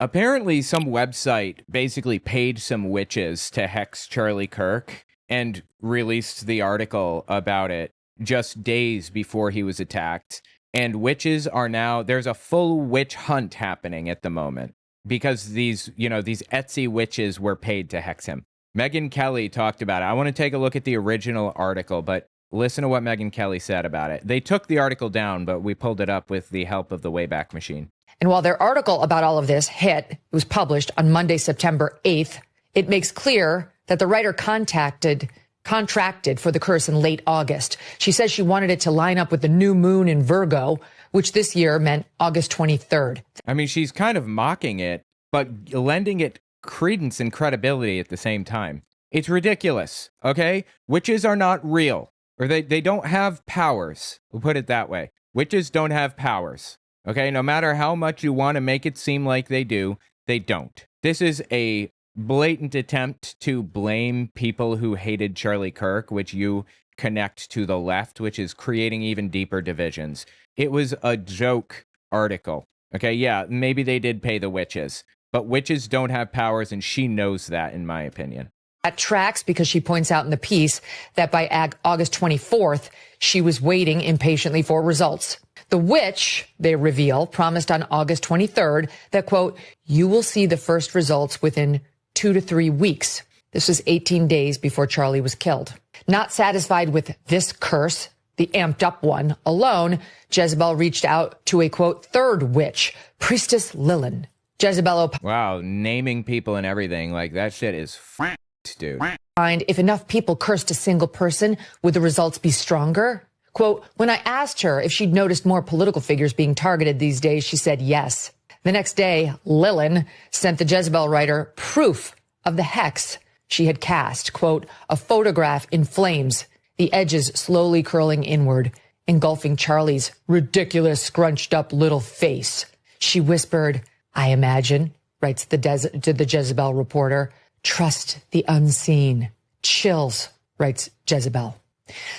Apparently, some website basically paid some witches to hex Charlie Kirk and released the article about it just days before he was attacked. And witches are now, there's a full witch hunt happening at the moment because these Etsy witches were paid to hex him. Megyn Kelly talked about it. I want to take a look at the original article, but listen to what Megyn Kelly said about it. They took the article down, but we pulled it up with the help of the Wayback Machine. And while their article about all of this it was published on Monday, September 8th, it makes clear that the writer contracted for the curse in late August. She says she wanted it to line up with the new moon in Virgo, which this year meant August 23rd. I mean, she's kind of mocking it, but lending it credence and credibility at the same time. It's ridiculous, okay? Witches are not real, or they don't have powers. We'll put it that way. Witches don't have powers. Okay, no matter how much you want to make it seem like they do, they don't. This is a blatant attempt to blame people who hated Charlie Kirk, which you connect to the left, which is creating even deeper divisions. It was a joke article. Okay, yeah, maybe they did pay the witches, but witches don't have powers, and she knows that, in my opinion. That tracks because she points out in the piece that by August 24th, she was waiting impatiently for results. The witch, they reveal, promised on August 23rd that, quote, you will see the first results within 2 to 3 weeks. This was 18 days before Charlie was killed. Not satisfied with this curse, the amped up one alone, Jezebel reached out to a, quote, third witch, Priestess Lilin. Jezebel wow, naming people and everything, like that shit is dude. If enough people cursed a single person, would the results be stronger? Quote, when I asked her if she'd noticed more political figures being targeted these days, she said yes. The next day, Lilin sent the Jezebel writer proof of the hex she had cast. Quote, a photograph in flames, the edges slowly curling inward, engulfing Charlie's ridiculous, scrunched up little face. She whispered, I imagine, writes to the Jezebel reporter, trust the unseen. Chills, writes Jezebel.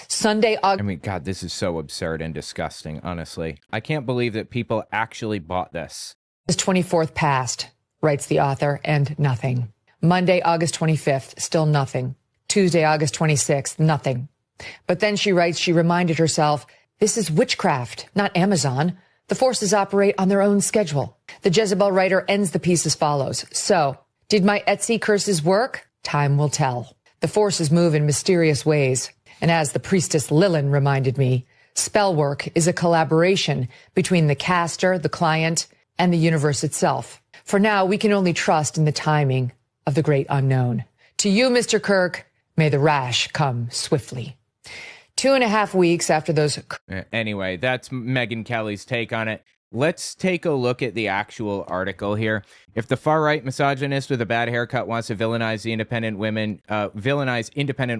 Sunday, I mean, God, this is so absurd and disgusting, honestly. I can't believe that people actually bought this. August 24th passed, writes the author, and nothing. Monday, August 25th, still nothing. Tuesday, August 26th, nothing. But then she writes, she reminded herself, this is witchcraft, not Amazon. The forces operate on their own schedule. The Jezebel writer ends the piece as follows. So, did my Etsy curses work? Time will tell. The forces move in mysterious ways. And as the priestess Lilin reminded me, spell work is a collaboration between the caster, the client, and the universe itself. For now, we can only trust in the timing of the great unknown. To you, Mr. Kirk, may the rash come swiftly. 2.5 weeks after those... Anyway, that's Megyn Kelly's take on it. Let's take a look at the actual article here. If the far-right misogynist with a bad haircut wants to villainize independent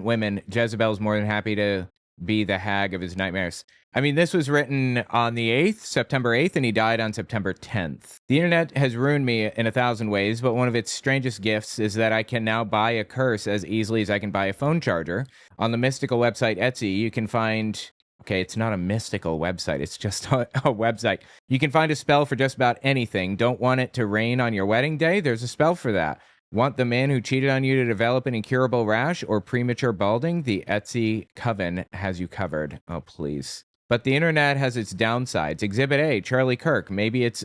women, Jezebel's more than happy to be the hag of his nightmares. I mean, this was written on the 8th, September 8th, and he died on September 10th. The internet has ruined me in 1,000 ways, but one of its strangest gifts is that I can now buy a curse as easily as I can buy a phone charger. On the mystical website Etsy, you can find... Okay, it's not a mystical website. It's just a website. You can find a spell for just about anything. Don't want it to rain on your wedding day? There's a spell for that. Want the man who cheated on you to develop an incurable rash or premature balding? The Etsy coven has you covered. Oh, please. But the internet has its downsides. Exhibit A, Charlie Kirk. Maybe it's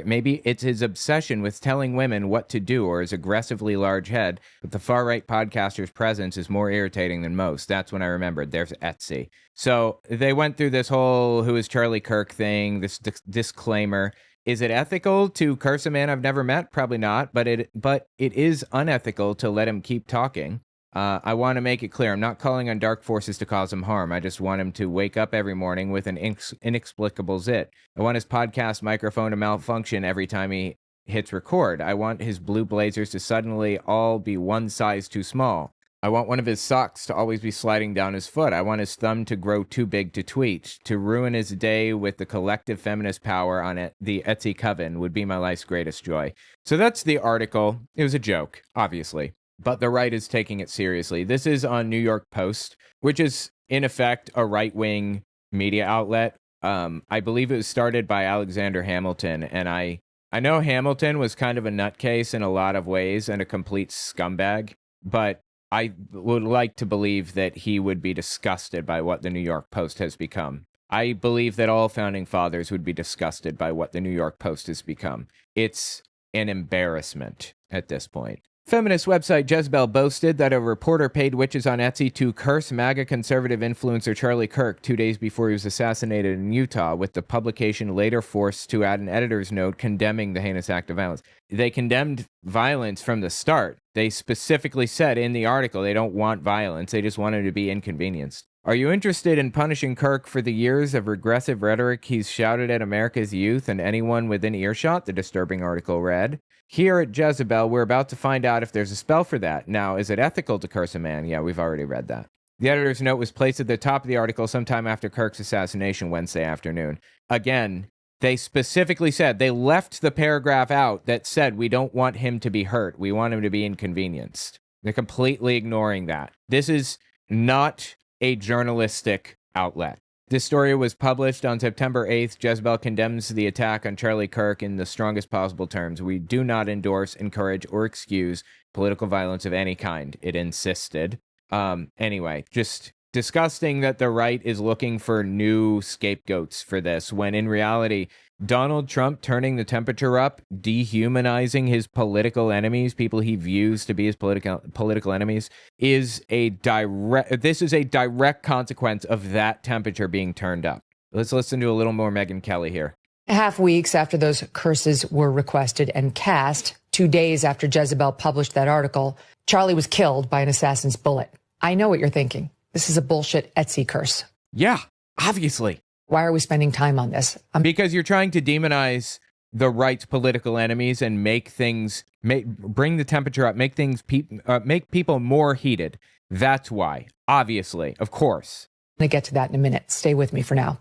maybe it's his obsession with telling women what to do or his aggressively large head, but the far-right podcaster's presence is more irritating than most. That's when I remembered. There's Etsy. So they went through this whole who is Charlie Kirk thing, this disclaimer. Is it ethical to curse a man I've never met? Probably not, but it is unethical to let him keep talking. I want to make it clear, I'm not calling on dark forces to cause him harm. I just want him to wake up every morning with an inexplicable zit. I want his podcast microphone to malfunction every time he hits record. I want his blue blazers to suddenly all be one size too small. I want one of his socks to always be sliding down his foot. I want his thumb to grow too big to tweet. To ruin his day with the collective feminist power on it, the Etsy coven would be my life's greatest joy. So that's the article. It was a joke, obviously. But the right is taking it seriously. This is on New York Post, which is, in effect, a right-wing media outlet. I believe it was started by Alexander Hamilton, and I I know Hamilton was kind of a nutcase in a lot of ways and a complete scumbag, but I would like to believe that he would be disgusted by what the New York Post has become. I believe that all founding fathers would be disgusted by what the New York Post has become. It's an embarrassment at this point. Feminist website Jezebel boasted that a reporter paid witches on Etsy to curse MAGA conservative influencer Charlie Kirk 2 days before he was assassinated in Utah, with the publication later forced to add an editor's note condemning the heinous act of violence. They condemned violence from the start. They specifically said in the article they don't want violence, they just want him to be inconvenienced. Are you interested in punishing Kirk for the years of regressive rhetoric he's shouted at America's youth and anyone within earshot? The disturbing article read. Here at Jezebel, we're about to find out if there's a spell for that. Now, is it ethical to curse a man? Yeah, we've already read that. The editor's note was placed at the top of the article sometime after Kirk's assassination Wednesday afternoon. Again, they specifically said, they left the paragraph out that said, we don't want him to be hurt. We want him to be inconvenienced. They're completely ignoring that. This is not a journalistic outlet. This story was published on September 8th. Jezebel condemns the attack on Charlie Kirk in the strongest possible terms. We do not endorse, encourage, or excuse political violence of any kind, it insisted. Anyway, just disgusting that the right is looking for new scapegoats for this, when in reality, Donald Trump turning the temperature up, dehumanizing his political enemies, people he views to be his political enemies, this is a direct consequence of that temperature being turned up. Let's listen to a little more Megyn Kelly here. Half weeks after those curses were requested and cast, 2 days after Jezebel published that article, Charlie was killed by an assassin's bullet. I know what you're thinking. This is a bullshit Etsy curse. Yeah, obviously. Why are we spending time on this? Because you're trying to demonize the right's political enemies and bring the temperature up, make people more heated. That's why. Obviously, of course. I'm going to get to that in a minute. Stay with me for now.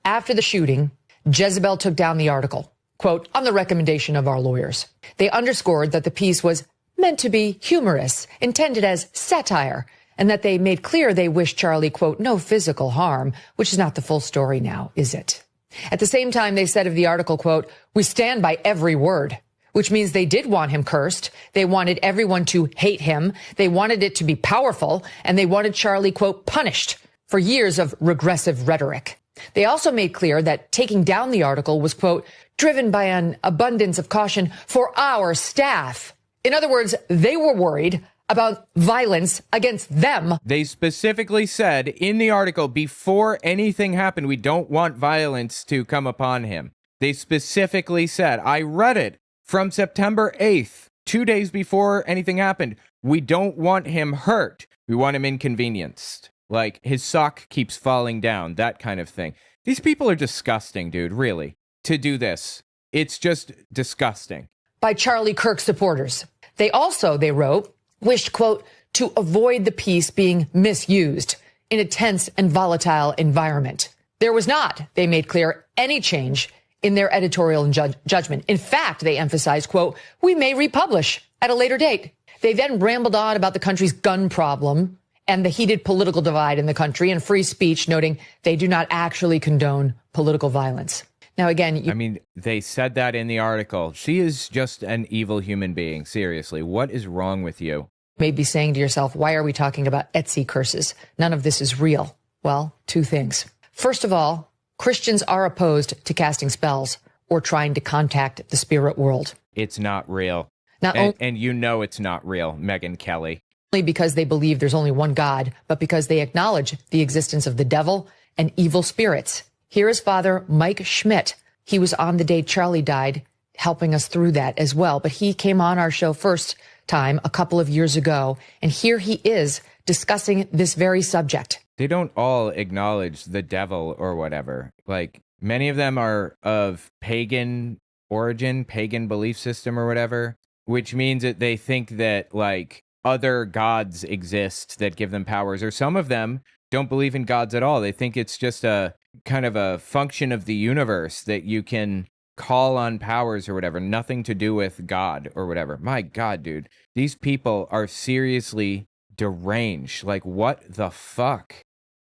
After the shooting, Jezebel took down the article, quote, on the recommendation of our lawyers. They underscored that the piece was meant to be humorous, intended as satire, and that they made clear they wished Charlie, quote, no physical harm, which is not the full story now, is it? At the same time, they said of the article, quote, we stand by every word, which means they did want him cursed. They wanted everyone to hate him. They wanted it to be powerful, and they wanted Charlie, quote, punished for years of regressive rhetoric. They also made clear that taking down the article was, quote, driven by an abundance of caution for our staff. In other words, they were worried about violence against them. They specifically said in the article, before anything happened, we don't want violence to come upon him. They specifically said, I read it from September 8th, 2 days before anything happened. We don't want him hurt. We want him inconvenienced. Like his sock keeps falling down, that kind of thing. These people are disgusting, dude, really, to do this. It's just disgusting. By Charlie Kirk supporters. They wrote, wished, quote, to avoid the piece being misused in a tense and volatile environment. There was not, they made clear, any change in their editorial and judgment. In fact, they emphasized, quote, we may republish at a later date. They then rambled on about the country's gun problem and the heated political divide in the country and free speech, noting they do not actually condone political violence. Now, again, they said that in the article. She is just an evil human being. Seriously, what is wrong with you? May be saying to yourself, why are we talking about Etsy curses? None of this is real. Well, two things. First of all, Christians are opposed to casting spells or trying to contact the spirit world. It's not real. And you know it's not real, Megyn Kelly. Only because they believe there's only one God, but because they acknowledge the existence of the devil and evil spirits. Here is Father Mike Schmidt. He was on the day Charlie died, helping us through that as well. But he came on our show first time a couple of years ago, and here he is discussing this very subject. They don't all acknowledge the devil or whatever. Like, many of them are of pagan origin, pagan belief system or whatever, which means that they think that, like, other gods exist that give them powers, or some of them don't believe in gods at all. They think it's just a kind of a function of the universe that you can call on powers or whatever, nothing to do with God or whatever. My God, dude, these people are seriously deranged. Like, what the fuck?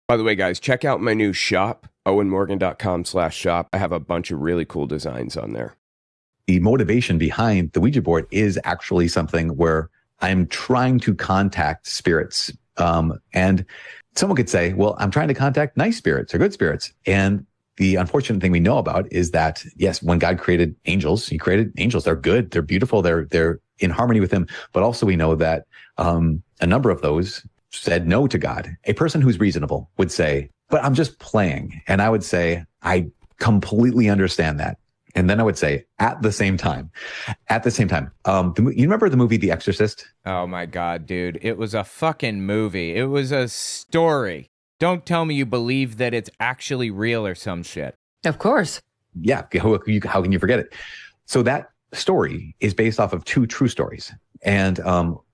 By the way, guys, check out my new shop, owenmorgan.com/shop. I have a bunch of really cool designs on there. the motivation behind the Ouija board is actually something where I'm trying to contact spirits. And someone could say, well, I'm trying to contact nice spirits or good spirits. And the unfortunate thing we know about is that, yes, when God created angels, he created angels. They're good. They're beautiful. They're in harmony with him. But also we know that a number of those said no to God. A person who's reasonable would say, but I'm just playing. And I would say, I completely understand that. And then I would say, at the same time, you remember the movie The Exorcist? Oh my God, dude. It was a fucking movie. It was a story. Don't tell me you believe that it's actually real or some shit. Of course. Yeah. How can you forget it? So that story is based off of two true stories. And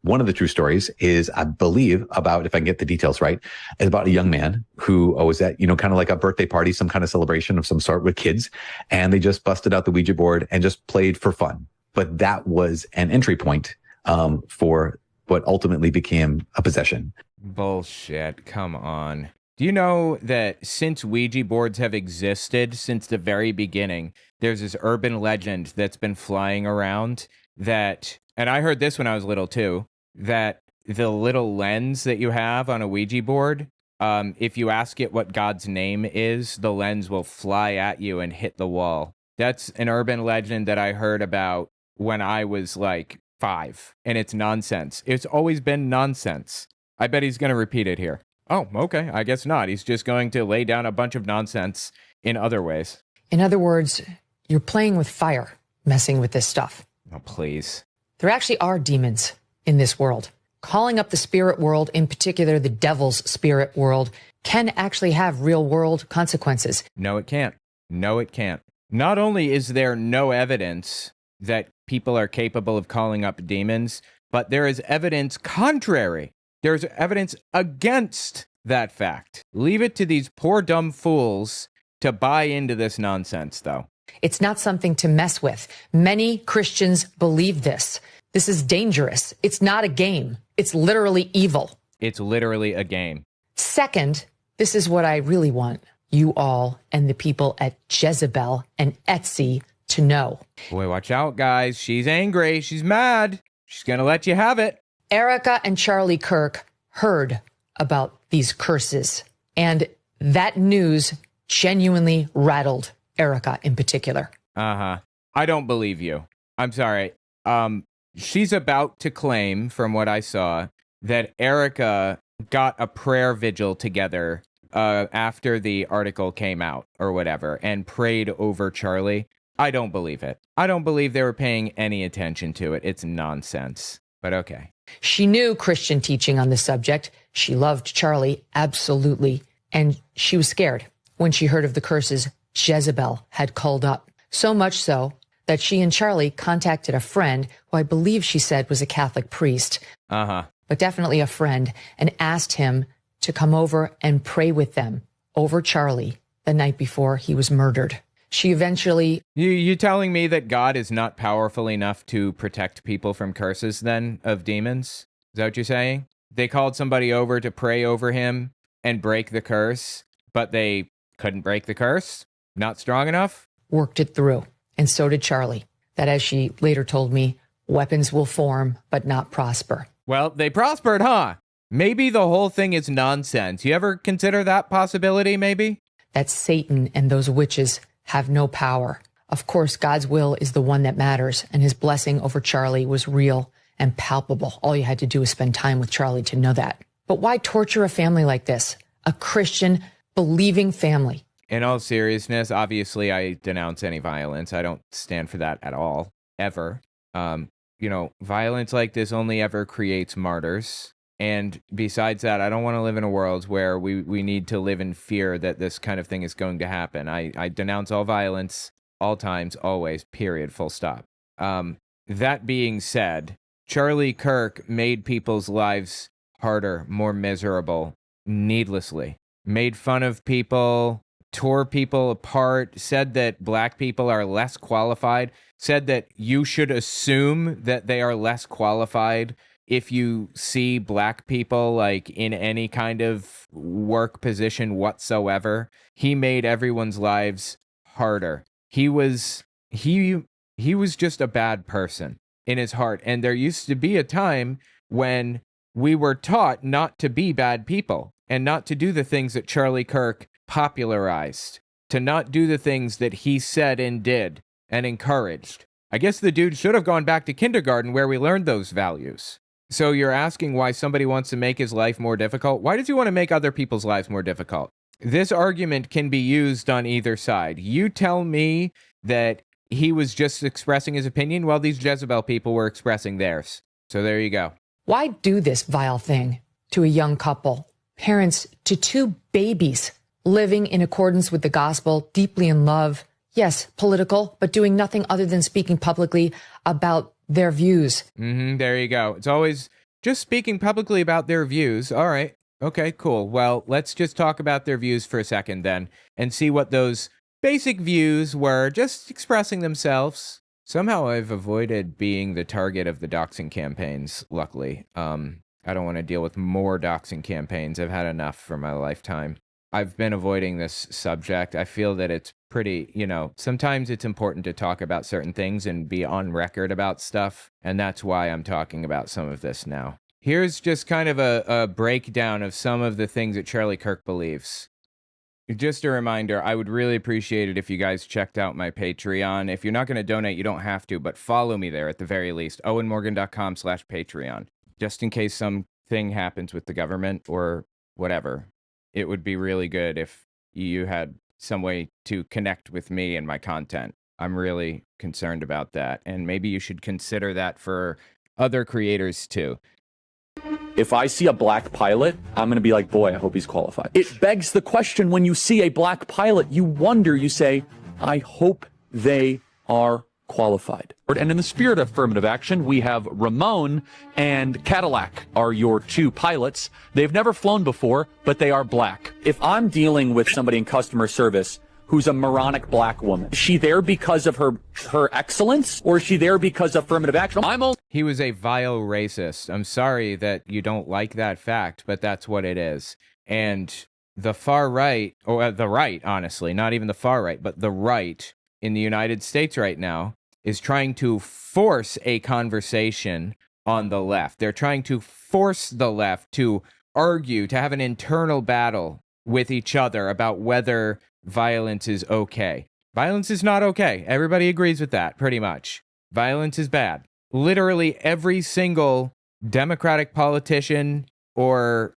one of the true stories is, I believe, about, if I can get the details right, is about a young man who was at, kind of like a birthday party, some kind of celebration of some sort with kids. And they just busted out the Ouija board and just played for fun. But that was an entry point for what ultimately became a possession. Bullshit. Come on. Do you know that since Ouija boards have existed since the very beginning, there's this urban legend that's been flying around that, and I heard this when I was little too, that the little lens that you have on a Ouija board, if you ask it what God's name is, the lens will fly at you and hit the wall. That's an urban legend that I heard about when I was like 5, and it's nonsense. It's always been nonsense. I bet he's going to repeat it here. Oh, okay. I guess not. He's just going to lay down a bunch of nonsense in other ways. In other words, you're playing with fire, messing with this stuff. Oh, please. There actually are demons in this world. Calling up the spirit world, in particular the devil's spirit world, can actually have real world consequences. No, it can't. No, it can't. Not only is there no evidence that people are capable of calling up demons, but there is evidence contrary. There's evidence against that fact. Leave it to these poor dumb fools to buy into this nonsense, though. It's not something to mess with. Many Christians believe this. This is dangerous. It's not a game. It's literally evil. It's literally a game. Second, this is what I really want you all and the people at Jezebel and Etsy to know. Boy, watch out, guys. She's angry. She's mad. She's going to let you have it. Erica and Charlie Kirk heard about these curses, and that news genuinely rattled Erica in particular. Uh-huh. I don't believe you. I'm sorry. She's about to claim, from what I saw, that Erica got a prayer vigil together after the article came out or whatever and prayed over Charlie. I don't believe it. I don't believe they were paying any attention to it. It's nonsense. But okay. She knew Christian teaching on the subject. She loved Charlie, absolutely. And she was scared when she heard of the curses Jezebel had called up. So much so that she and Charlie contacted a friend who I believe she said was a Catholic priest. But definitely a friend, and asked him to come over and pray with them over Charlie the night before he was murdered. She eventually... You telling me that God is not powerful enough to protect people from curses, then, of demons? Is that what you're saying? They called somebody over to pray over him and break the curse, but they couldn't break the curse? Not strong enough? Worked it through. And so did Charlie. That, as she later told me, weapons will form, but not prosper. Well, they prospered, huh? Maybe the whole thing is nonsense. You ever consider that possibility, maybe? That Satan and those witches have no power. Of course, God's will is the one that matters, and his blessing over Charlie was real and palpable. All you had to do was spend time with Charlie to know that. But why torture a family like this? A Christian, believing family. In all seriousness, obviously, I denounce any violence. I don't stand for that at all, ever. Violence like this only ever creates martyrs. And besides that, I don't want to live in a world where we need to live in fear that this kind of thing is going to happen. I denounce all violence, all times, always, period, full stop. That being said, Charlie Kirk made people's lives harder, more miserable, needlessly. Made fun of people, tore people apart, said that black people are less qualified, said that you should assume that they are less qualified if you see black people like in any kind of work position whatsoever. He made everyone's lives harder. He He was just a bad person in his heart. And there used to be a time when we were taught not to be bad people and not to do the things that Charlie Kirk popularized, to not do the things that he said and did and encouraged. I guess the dude should have gone back to kindergarten where we learned those values. So you're asking why somebody wants to make his life more difficult? Why does he want to make other people's lives more difficult? This argument can be used on either side. You tell me that he was just expressing his opinion while these Jezebel people were expressing theirs. So there you go. Why do this vile thing to a young couple, parents to two babies, living in accordance with the gospel, deeply in love? Yes, political, but doing nothing other than speaking publicly about their views. There you go. It's always just speaking publicly about their views. All right. Okay, cool. Well, let's just talk about their views for a second then and see what those basic views were, just expressing themselves. Somehow I've avoided being the target of the doxing campaigns, luckily. I don't want to deal with more doxing campaigns. I've had enough for my lifetime. I've been avoiding this subject. I feel that it's pretty, sometimes it's important to talk about certain things and be on record about stuff. And that's why I'm talking about some of this now. Here's just kind of a breakdown of some of the things that Charlie Kirk believes. Just a reminder, I would really appreciate it if you guys checked out my Patreon. If you're not going to donate, you don't have to, but follow me there at the very least. owenmorgan.com/Patreon. Just in case something happens with the government or whatever. It would be really good if you had some way to connect with me and my content. I'm really concerned about that. And maybe you should consider that for other creators too. If I see a black pilot, I'm going to be like, boy, I hope he's qualified. It begs the question, when you see a black pilot, you wonder, you say, I hope they are qualified. And in the spirit of affirmative action, we have Ramon and Cadillac are your two pilots. They've never flown before, but they are black. If I'm dealing with somebody in customer service who's a moronic black woman, is she there because of her excellence, or is she there because of affirmative action? He was a vile racist. I'm sorry that you don't like that fact, but that's what it is. And the far right, or the right, honestly, not even the far right, but the right in the United States right now is trying to force a conversation on the left. They're trying to force the left to argue, to have an internal battle with each other about whether violence is okay. Violence is not okay. Everybody agrees with that, pretty much. Violence is bad. Literally every single Democratic politician or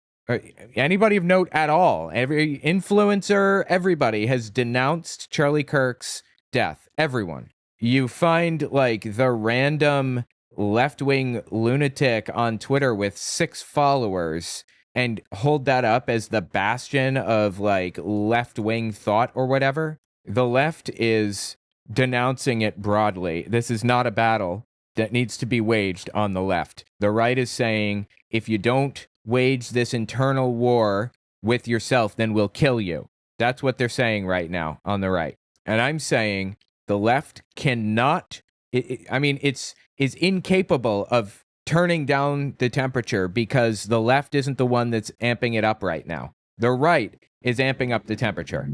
anybody of note at all, every influencer, everybody has denounced Charlie Kirk's death. Everyone. You find like the random left-wing lunatic on Twitter with 6 followers and hold that up as the bastion of like left-wing thought or whatever. The left is denouncing it broadly. This is not a battle that needs to be waged on the left. The right is saying, if you don't wage this internal war with yourself, then we'll kill you. That's what they're saying right now on the right. And I'm saying the left cannot, is incapable of turning down the temperature because the left isn't the one that's amping it up right now. The right is amping up the temperature.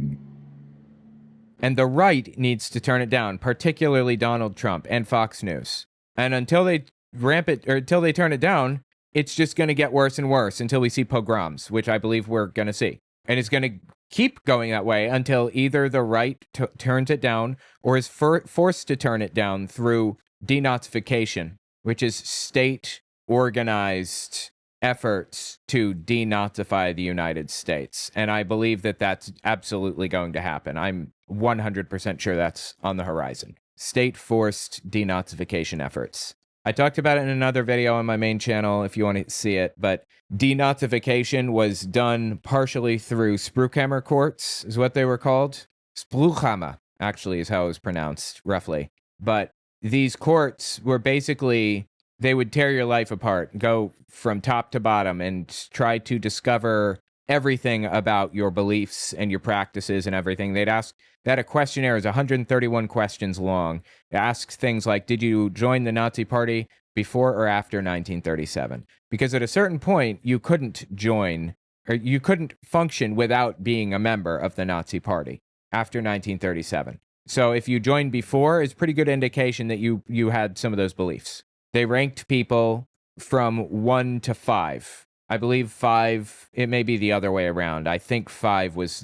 And the right needs to turn it down, particularly Donald Trump and Fox News. And until they ramp it, or until they turn it down, it's just going to get worse and worse until we see pogroms, which I believe we're going to see. And it's going to keep going that way until either the right turns it down or is forced to turn it down through denazification, which is state-organized efforts to denazify the United States. And I believe that that's absolutely going to happen. I'm 100% sure that's on the horizon. State-forced denazification efforts. I talked about it in another video on my main channel if you want to see it, but denazification was done partially through Spruchhammer courts, is what they were called. Spruchhammer, actually, is how it was pronounced, roughly. But these courts were basically, they would tear your life apart, go from top to bottom, and try to discover everything about your beliefs and your practices and everything. They had a questionnaire, is 131 questions long. It asks things like, did you join the Nazi Party before or after 1937? Because at a certain point, you couldn't join, or you couldn't function without being a member of the Nazi Party after 1937. So if you joined before, it's pretty good indication that you had some of those beliefs. They ranked people from 1 to 5. I believe 5, it may be the other way around. I think 5 was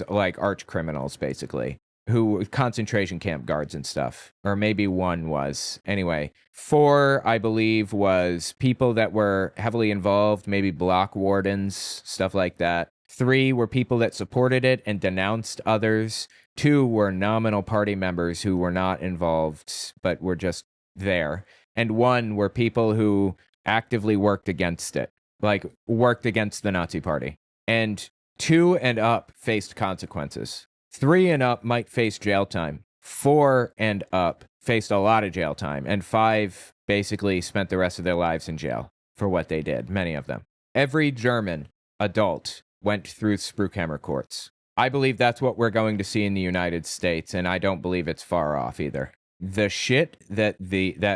like arch criminals, basically, who concentration camp guards and stuff. Or maybe 1 was. Anyway, 4, I believe, was people that were heavily involved, maybe block wardens, stuff like that. 3 were people that supported it and denounced others. 2 were nominal party members who were not involved, but were just there. And 1 were people who actively worked against it, like worked against the Nazi party. And 2 and up faced consequences. 3 and up might face jail time. 4 and up faced a lot of jail time. And 5 basically spent the rest of their lives in jail for what they did, many of them. Every German adult went through Spruchhammer courts. I believe that's what we're going to see in the United States, and I don't believe it's far off either. The shit that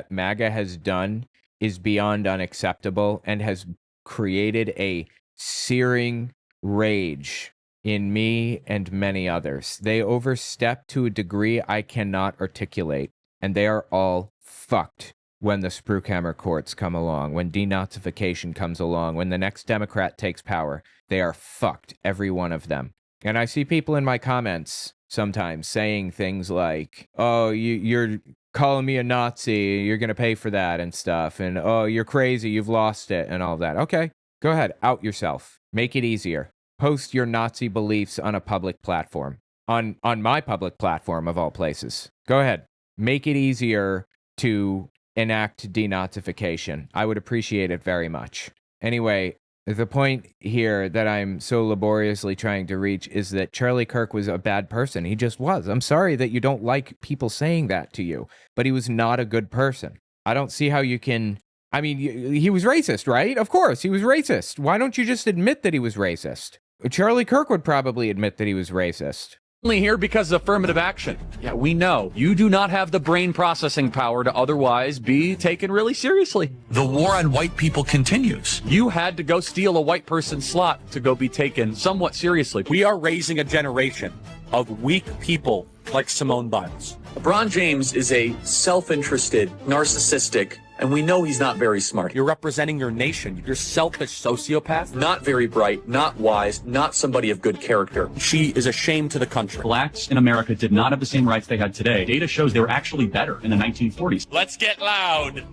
MAGA has done is beyond unacceptable and has created a searing rage in me and many others. They overstep to a degree I cannot articulate, and they are all fucked when the Spruchhammer courts come along, when denazification comes along, when the next Democrat takes power. They are fucked, every one of them. And I see people in my comments sometimes saying things like, oh, you're calling me a Nazi, you're going to pay for that and stuff, and oh, you're crazy, you've lost it, and all that. Okay, go ahead, out yourself. Make it easier. Post your Nazi beliefs on a public platform. On my public platform, of all places. Go ahead. Make it easier to enact denazification. I would appreciate it very much. Anyway, the point here that I'm so laboriously trying to reach is that Charlie Kirk was a bad person. He just was. I'm sorry that you don't like people saying that to you, but he was not a good person. I don't see how you can... I mean, he was racist, right? Of course, he was racist. Why don't you just admit that he was racist? Charlie Kirk would probably admit that he was racist. Only here because of affirmative action. Yeah, we know. You do not have the brain processing power to otherwise be taken really seriously. The war on white people continues. You had to go steal a white person's slot to go be taken somewhat seriously. We are raising a generation of weak people like Simone Biles. LeBron James is a self-interested, narcissistic, and we know he's not very smart. You're representing your nation. You're selfish sociopath. Not very bright, not wise, not somebody of good character. She is a shame to the country. Blacks in America did not have the same rights they had today. Data shows they were actually better in the 1940s. Let's get loud.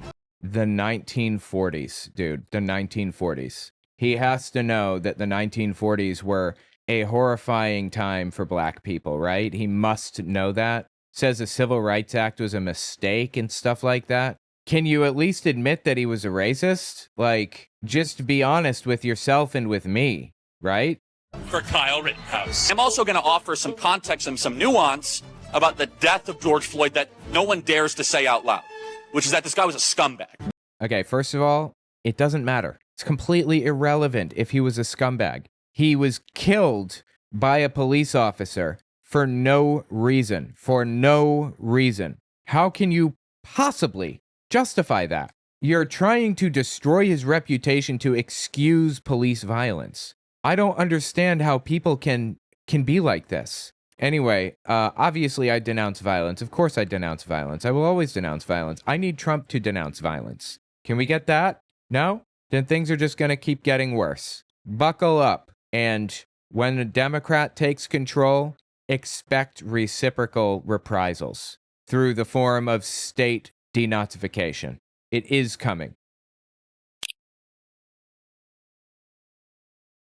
The 1940s, dude. The 1940s. He has to know that the 1940s were a horrifying time for black people, right? He must know that. Says the Civil Rights Act was a mistake and stuff like that. Can you at least admit that he was a racist? Like, just be honest with yourself and with me, right? For Kyle Rittenhouse. I'm also going to offer some context and some nuance about the death of George Floyd that no one dares to say out loud, which is that this guy was a scumbag. Okay, first of all, it doesn't matter. It's completely irrelevant if he was a scumbag. He was killed by a police officer for no reason. For no reason. How can you possibly justify that? You're trying to destroy his reputation to excuse police violence. I don't understand how people can be like this. Anyway, obviously I denounce violence. Of course I denounce violence. I will always denounce violence. I need Trump to denounce violence. Can we get that? No? Then things are just going to keep getting worse. Buckle up. And when a Democrat takes control, expect reciprocal reprisals through the form of state denazification. It is coming.